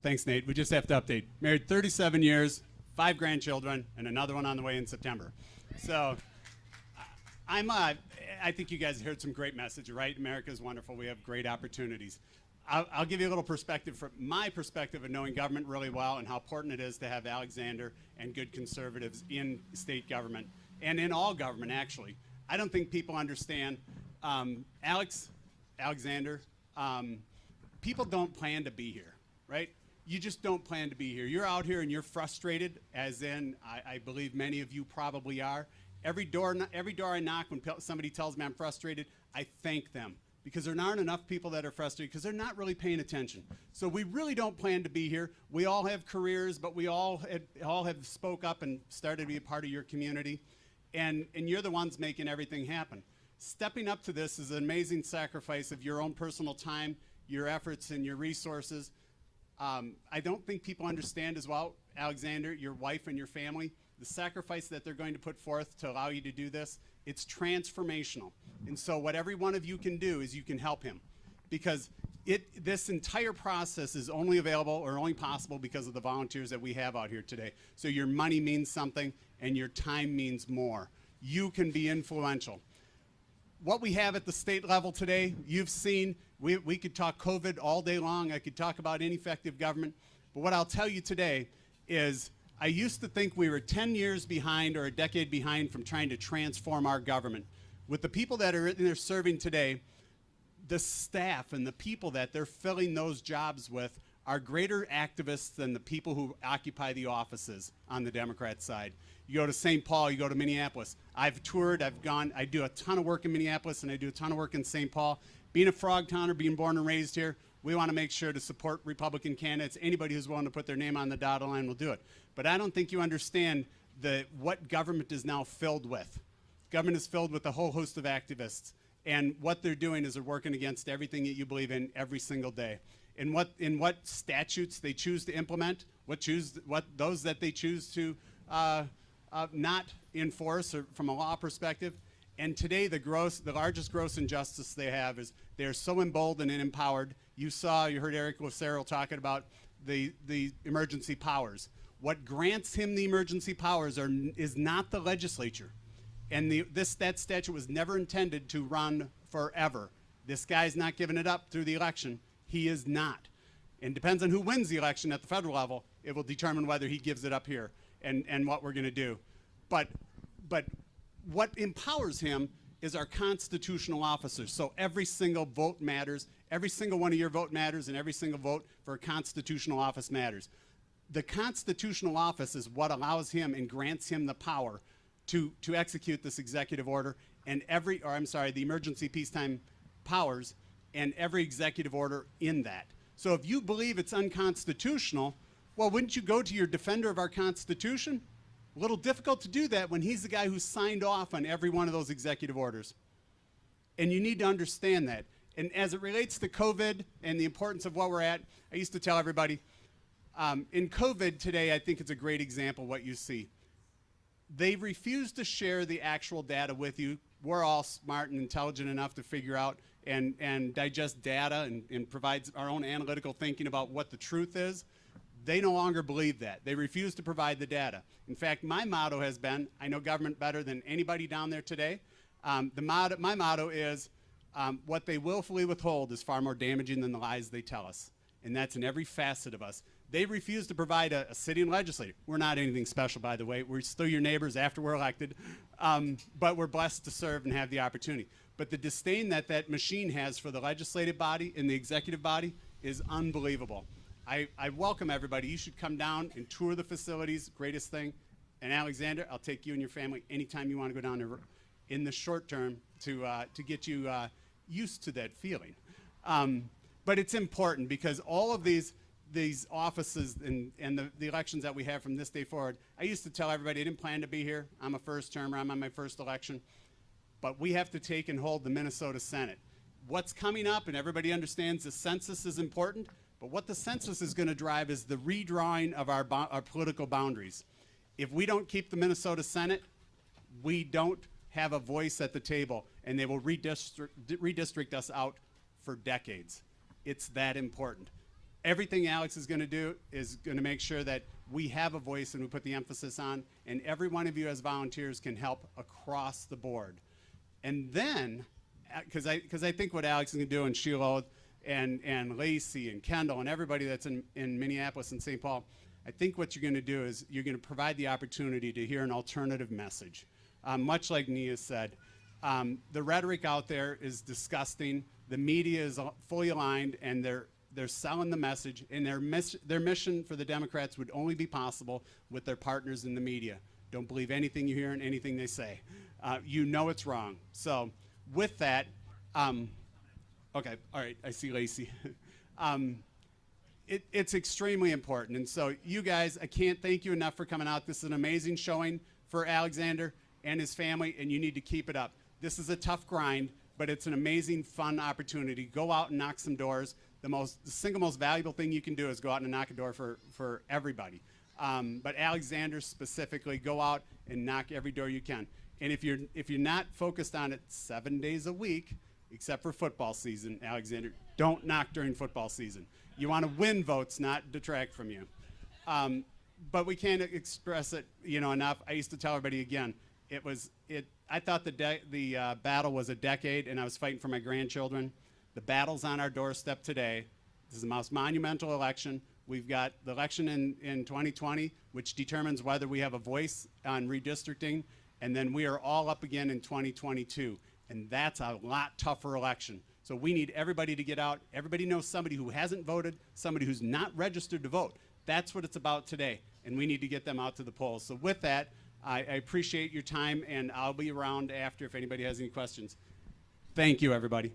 Thanks, Nate. We just have to update. Married 37 years, 5 grandchildren, and another one on the way in September. So I think you guys heard some great message, right? America is wonderful. We have great opportunities. I'll give you a little perspective from my perspective of knowing government really well and how important it is to have Alexander and good conservatives in state government and in all government, actually. I don't think people understand. Alexander, people don't plan to be here, right? You just don't plan to be here. You're out here and you're frustrated, as in I believe many of you probably are. Every door I knock when somebody tells me I'm frustrated, I thank them, because there aren't enough people that are frustrated because they're not really paying attention. So we really don't plan to be here. We all have careers, but we all have spoke up and started to be a part of your community, and you're the ones making everything happen. Stepping up to this is an amazing sacrifice of your own personal time, your efforts, and your resources. I don't think people understand as well, Alexander, your wife and your family, the sacrifice that they're going to put forth to allow you to do this. It's transformational. And so what every one of you can do is you can help him, because this entire process is only available or only possible because of the volunteers that we have out here today. So your money means something and your time means more. You can be influential. What we have at the state level today, you've seen, we could talk COVID all day long. I could talk about ineffective government. But what I'll tell you today is I used to think we were 10 years behind or a decade behind from trying to transform our government. With the people that are in there serving today, the staff and the people that they're filling those jobs with are greater activists than the people who occupy the offices on the Democrat side. You go to St. Paul, you go to Minneapolis. I've toured, I've gone, I do a ton of work in Minneapolis and I do a ton of work in St. Paul. Being a Frogtowner, being born and raised here, we want to make sure to support Republican candidates. Anybody who's willing to put their name on the dotted line will do it. But I don't think you understand what government is now filled with. Government is filled with a whole host of activists. And what they're doing is they're working against everything that you believe in every single day. In what statutes they choose to implement, those that they choose to not enforce or from a law perspective. And today the largest gross injustice they have is they're so emboldened and empowered. You heard Eric Lucero talking about the emergency powers. What grants him the emergency powers is not the legislature. And that statute was never intended to run forever. This guy's not giving it up through the election. He is not. And depends on who wins the election at the federal level. It will determine whether he gives it up here and what we're going to do. But what empowers him is our constitutional officers. So every single vote matters. Every single one of your vote matters, and every single vote for a constitutional office matters. The constitutional office is what allows him and grants him the power to execute this executive order and the emergency peacetime powers and every executive order in that. So if you believe it's unconstitutional, well, wouldn't you go to your defender of our Constitution? A little difficult to do that when he's the guy who signed off on every one of those executive orders. And you need to understand that. And as it relates to COVID and the importance of what we're at, I used to tell everybody, in COVID today, I think it's a great example of what you see. They refuse to share the actual data with you. We're all smart and intelligent enough to figure out and digest data and provide our own analytical thinking about what the truth is. They no longer believe that. They refuse to provide the data. In fact, my motto has been, I know government better than anybody down there today. My motto is, what they willfully withhold is far more damaging than the lies they tell us. And that's in every facet of us. They refuse to provide a sitting legislator. We're not anything special, by the way. We're still your neighbors after we're elected. But we're blessed to serve and have the opportunity. But the disdain that machine has for the legislative body and the executive body is unbelievable. I welcome everybody. You should come down and tour the facilities, greatest thing. And Alexander, I'll take you and your family anytime you want to go down there in the short term to get you used to that feeling. But it's important because all of these offices and the elections that we have from this day forward, I used to tell everybody I didn't plan to be here. I'm a first termer. I'm on my first election. But we have to take and hold the Minnesota Senate. What's coming up, and everybody understands the census is important, but what the census is going to drive is the redrawing of our political boundaries. If we don't keep the Minnesota Senate, we don't have a voice at the table, and they will redistrict us out for decades. It's that important. everything Alex is going to do is going to make sure that we have a voice and we put the emphasis on, and every one of you as volunteers can help across the board. And then, because I think what Alex is going to do, and Sheila and Lacey and Kendall and everybody that's in Minneapolis and St. Paul, I think what you're going to do is you're going to provide the opportunity to hear an alternative message. Much like Nia said, the rhetoric out there is disgusting. The media is fully aligned, and they're selling the message, and their mission for the Democrats would only be possible with their partners in the media. Don't believe anything you hear and anything they say. You know it's wrong. So with that, okay, all right, I see Lacey. It's extremely important. And so you guys, I can't thank you enough for coming out. This is an amazing showing for Alexander and his family, and you need to keep it up. This is a tough grind, but it's an amazing, fun opportunity. Go out and knock some doors. The single most valuable thing you can do is go out and knock a door for everybody. But Alexander specifically, go out and knock every door you can. And if you're not focused on it 7 days a week, except for football season, Alexander, don't knock during football season. You want to win votes, not detract from you. But we can't express it, enough. I used to tell everybody again, I thought the battle was a decade, and I was fighting for my grandchildren. The battle's on our doorstep today. This is the most monumental election. We've got the election in 2020, which determines whether we have a voice on redistricting, and then we are all up again in 2022, and that's a lot tougher election. So we need everybody to get out. Everybody knows somebody who hasn't voted, somebody who's not registered to vote. That's what it's about today, and we need to get them out to the polls. So with that, I appreciate your time, and I'll be around after if anybody has any questions. Thank you, everybody.